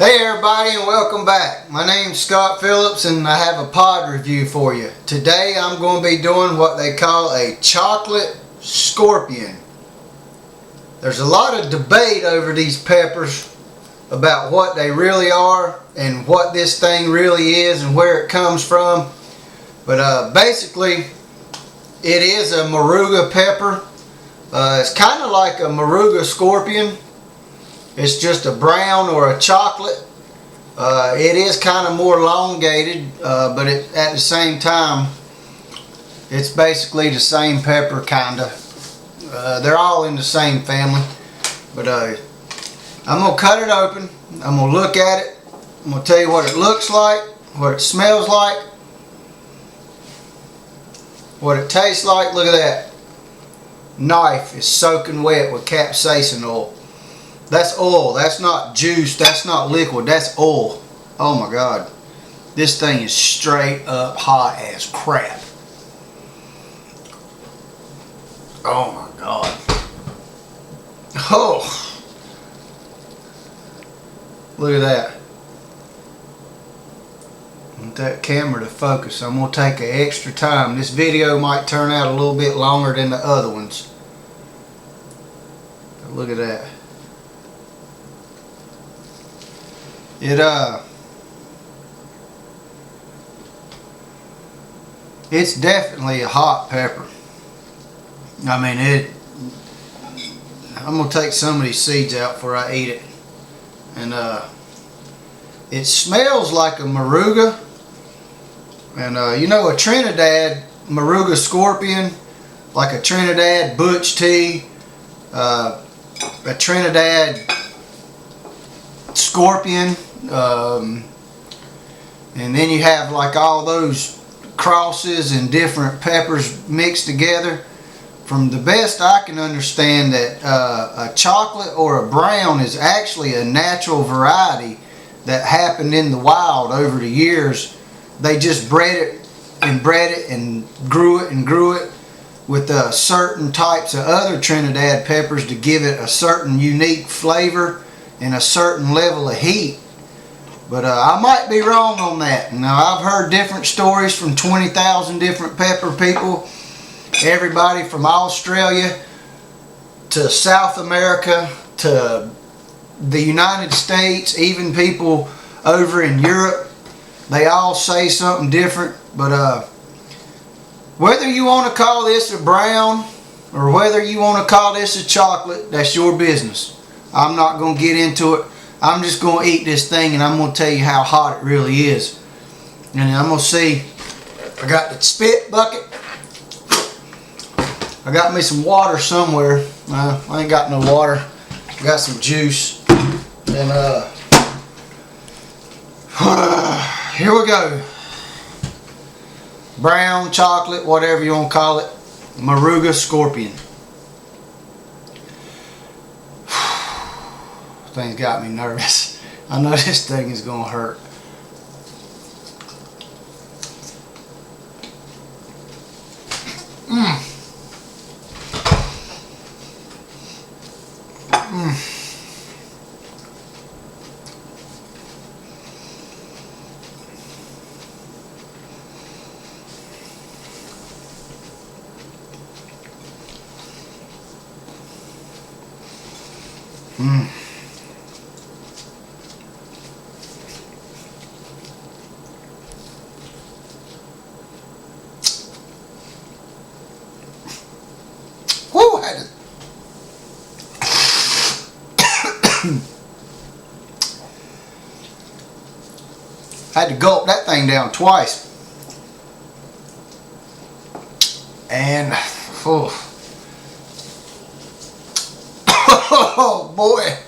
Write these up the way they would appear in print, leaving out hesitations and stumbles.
Hey everybody, and welcome back. My name's Scott Phillips and I have a pod review for you. Today I'm going to be doing what they call a chocolate scorpion. There's a lot of debate over these peppers about what they really are and what this thing really is and where it comes from. But basically it is a Moruga pepper. It's kind of like a Moruga scorpion. It's just a brown or a chocolate. It is kind of more elongated, but at the same time, it's basically the same pepper, kind of. They're all in the same family. But I'm going to cut it open. I'm going to look at it. I'm going to tell you what it looks like, what it smells like, what it tastes like. Look at that. Knife is soaking wet with capsaicin oil. That's oil. That's not juice. That's not liquid. That's oil. Oh my God. This thing is straight up hot as crap. Oh my God. Oh. Look at that. I want that camera to focus. I'm going to take an extra time. This video might turn out a little bit longer than the other ones. But look at that. It's definitely a hot pepper. I mean, I'm gonna take some of these seeds out before I eat it. And it smells like a Moruga. And you know, a Trinidad Moruga scorpion, like a Trinidad butch tea, a Trinidad scorpion. And then you have like all those crosses and different peppers mixed together. From the best I can understand, that a chocolate or a brown is actually a natural variety that happened in the wild over the years. They just bred it and grew it with certain types of other Trinidad peppers to give it a certain unique flavor and a certain level of heat. But I might be wrong on that. Now, I've heard different stories from 20,000 different pepper people. Everybody from Australia to South America to the United States, even people over in Europe. They all say something different. But whether you want to call this a brown or whether you want to call this a chocolate, that's your business. I'm not going to get into it. I'm just going to eat this thing and I'm going to tell you how hot it really is. And I'm going to see. I got the spit bucket. I got me some water somewhere. I ain't got no water. I got some juice. And here we go. Brown, chocolate, whatever you want to call it. Moruga scorpion. Thing's got me nervous. I know this thing is gonna hurt. Had to gulp that thing down twice. And oh boy.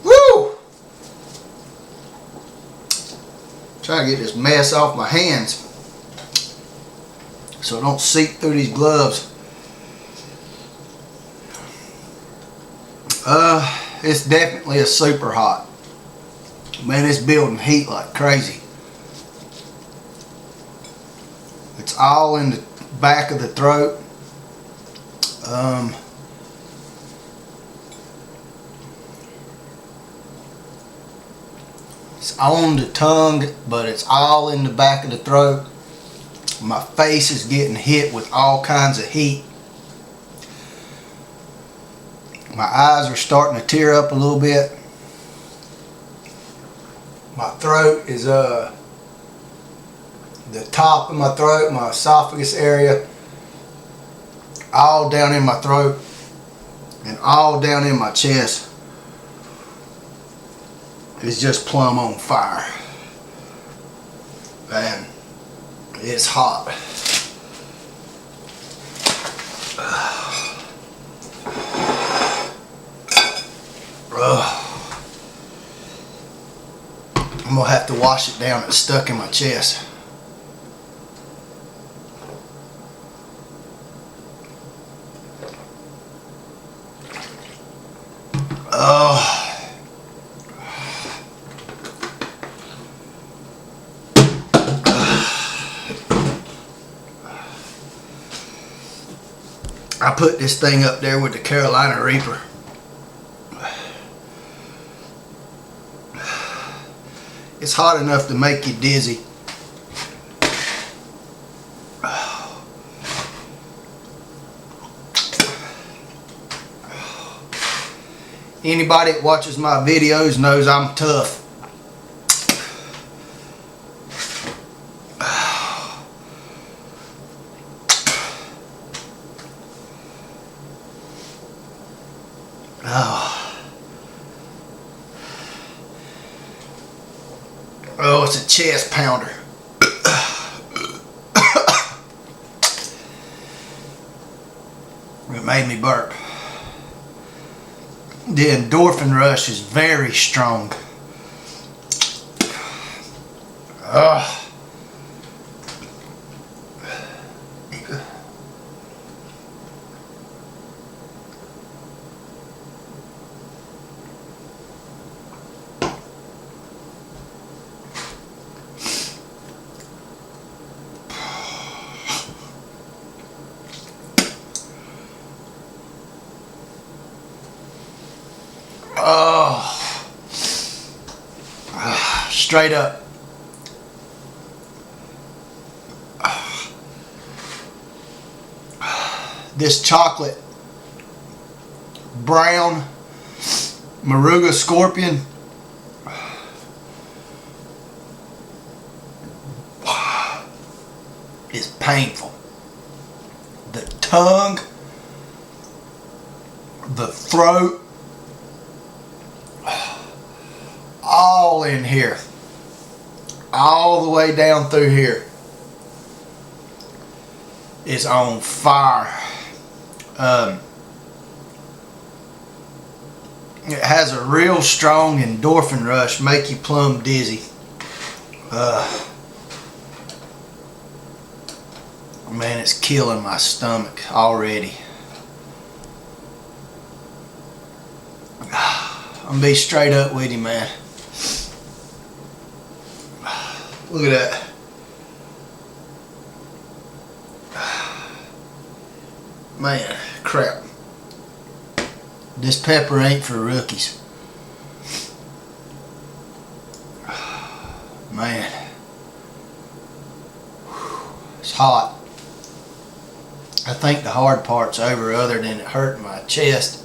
Woo! Try to get this mess off my hands so it don't seep through these gloves. It's definitely a super hot. Man, it's building heat like crazy. It's all in the back of the throat. It's on the tongue, but it's all in the back of the throat. My face is getting hit with all kinds of heat. My eyes are starting to tear up a little bit. My throat is the top of my throat, my esophagus area, all down in my throat and all down in my chest is just plumb on fire. Man, it's hot. I'm gonna have to wash it down. It's stuck in my chest. I put this thing up there with the Carolina Reaper. It's hot enough to make you dizzy. Anybody that watches my videos knows I'm tough. Oh, it's a chest pounder. It made me burp. The endorphin rush is very strong. Straight up. This chocolate brown Moruga Scorpion is painful. The tongue, the throat, all in here, all the way down through here is on fire. It has a real strong endorphin rush, make you plumb dizzy. Man, it's killing my stomach already. I'm gonna be straight up with you, man. Look at that. Man, crap. This pepper ain't for rookies. Man. It's hot. I think the hard part's over, other than it hurting my chest.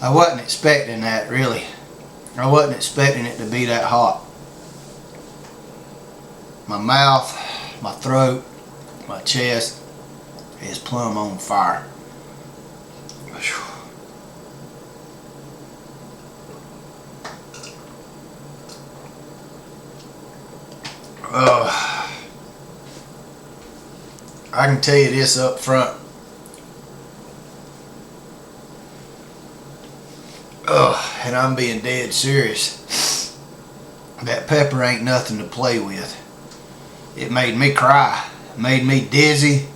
I wasn't expecting that, really. I wasn't expecting it to be that hot. My mouth, my throat, my chest is plumb on fire. I can tell you this up front. And I'm being dead serious. That pepper ain't nothing to play with. It made me cry, made me dizzy.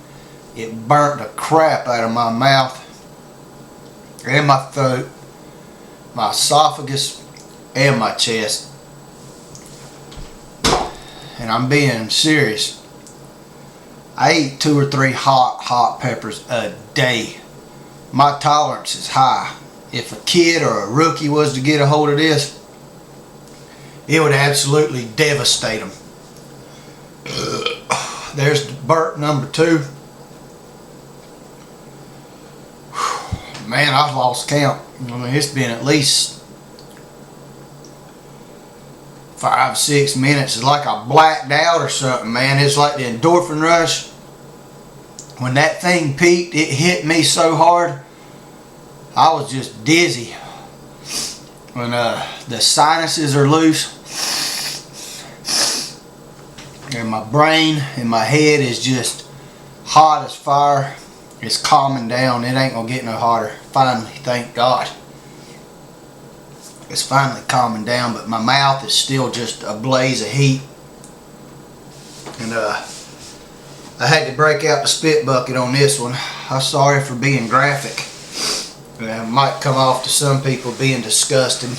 It burnt the crap out of my mouth and my throat, my esophagus, and my chest. And I'm being serious. I eat 2 or 3 hot peppers a day. My tolerance is high. if a kid or a rookie was to get a hold of this, it would absolutely devastate them. There's burp number 2. Man, I've lost count. I mean, it's been at least 5-6 minutes. It's like I blacked out or something, man. It's like the endorphin rush. When that thing peaked, it hit me so hard, I was just dizzy. When the sinuses are loose, and my brain and my head is just hot as fire. It's calming down. It ain't gonna get no hotter. Finally, thank God. It's finally calming down, but my mouth is still just a blaze of heat. And I had to break out the spit bucket on this one. I'm sorry for being graphic. It might come off to some people being disgusting,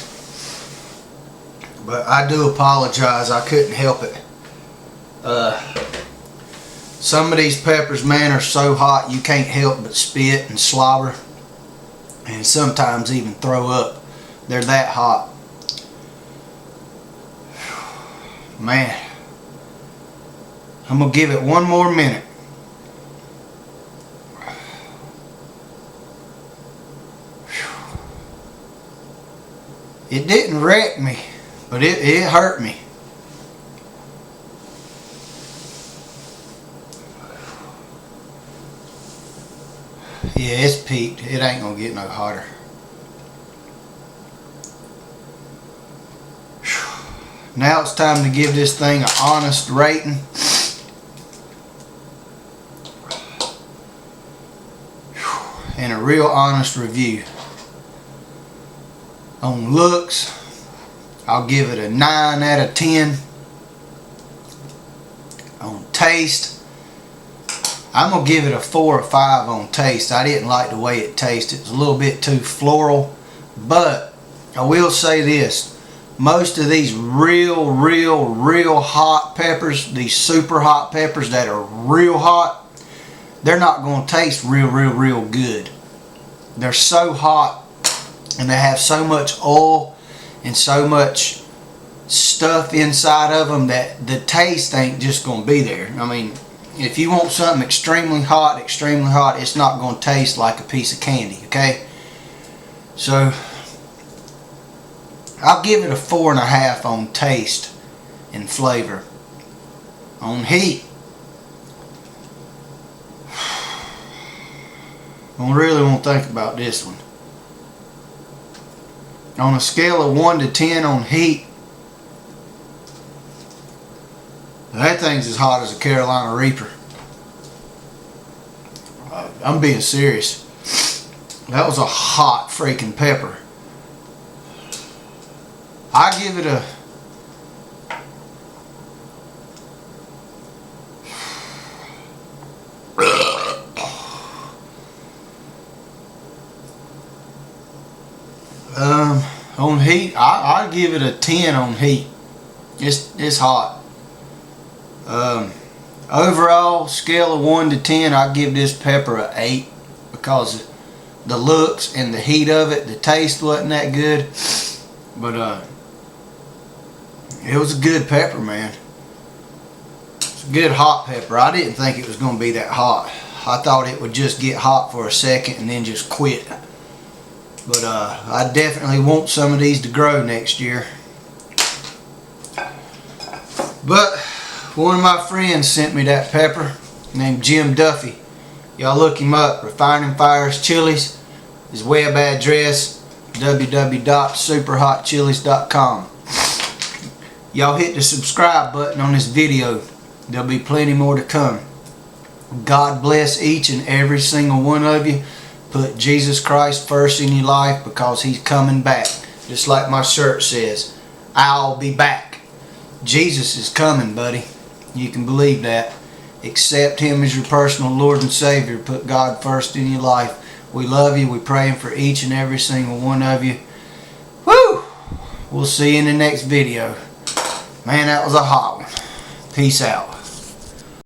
but I do apologize. I couldn't help it. Some of these peppers, man, are so hot you can't help but spit and slobber, and sometimes even throw up. They're that hot. Man, I'm gonna give it one more minute. It didn't wreck me, but it hurt me. Yeah, it's peaked. It ain't gonna get no hotter. Now it's time to give this thing an honest rating. And a real honest review. On looks, I'll give it a 9 out of 10. On taste, I'm going to give it a 4 or 5 on taste. I didn't like the way it tasted. It was a little bit too floral. But I will say this. Most of these real hot peppers, these super hot peppers that are real hot, they're not going to taste real good. They're so hot and they have so much oil and so much stuff inside of them that the taste ain't just going to be there. I mean, if you want something extremely hot, it's not going to taste like a piece of candy, okay? So I'll give it a 4.5 on taste and flavor. On heat, I really won't think about this one. On a scale of 1 to 10 on heat, that thing's as hot as a Carolina Reaper. I'm being serious. That was a hot freaking pepper. I give it a on heat. I give it a 10 on heat. It's hot. Overall scale of 1 to 10, I give this pepper a 8 because the looks and the heat of it. The taste wasn't that good, but it was a good pepper, man. It's a good hot pepper. I didn't think it was going to be that hot. I thought it would just get hot for a second and then just quit. But I definitely want some of these to grow next year. But one of my friends sent me that pepper, named Jim Duffy. Y'all look him up. Refining Fires Chilies. His web address, www.superhotchilies.com. Y'all hit the subscribe button on this video. There'll be plenty more to come. God bless each and every single one of you. Put Jesus Christ first in your life because He's coming back. Just like my shirt says, I'll be back. Jesus is coming, buddy. You can believe that. Accept Him as your personal Lord and Savior. Put God first in your life. We love you. We're praying for each and every single one of you. Woo! We'll see you in the next video. Man, that was a hot one. Peace out.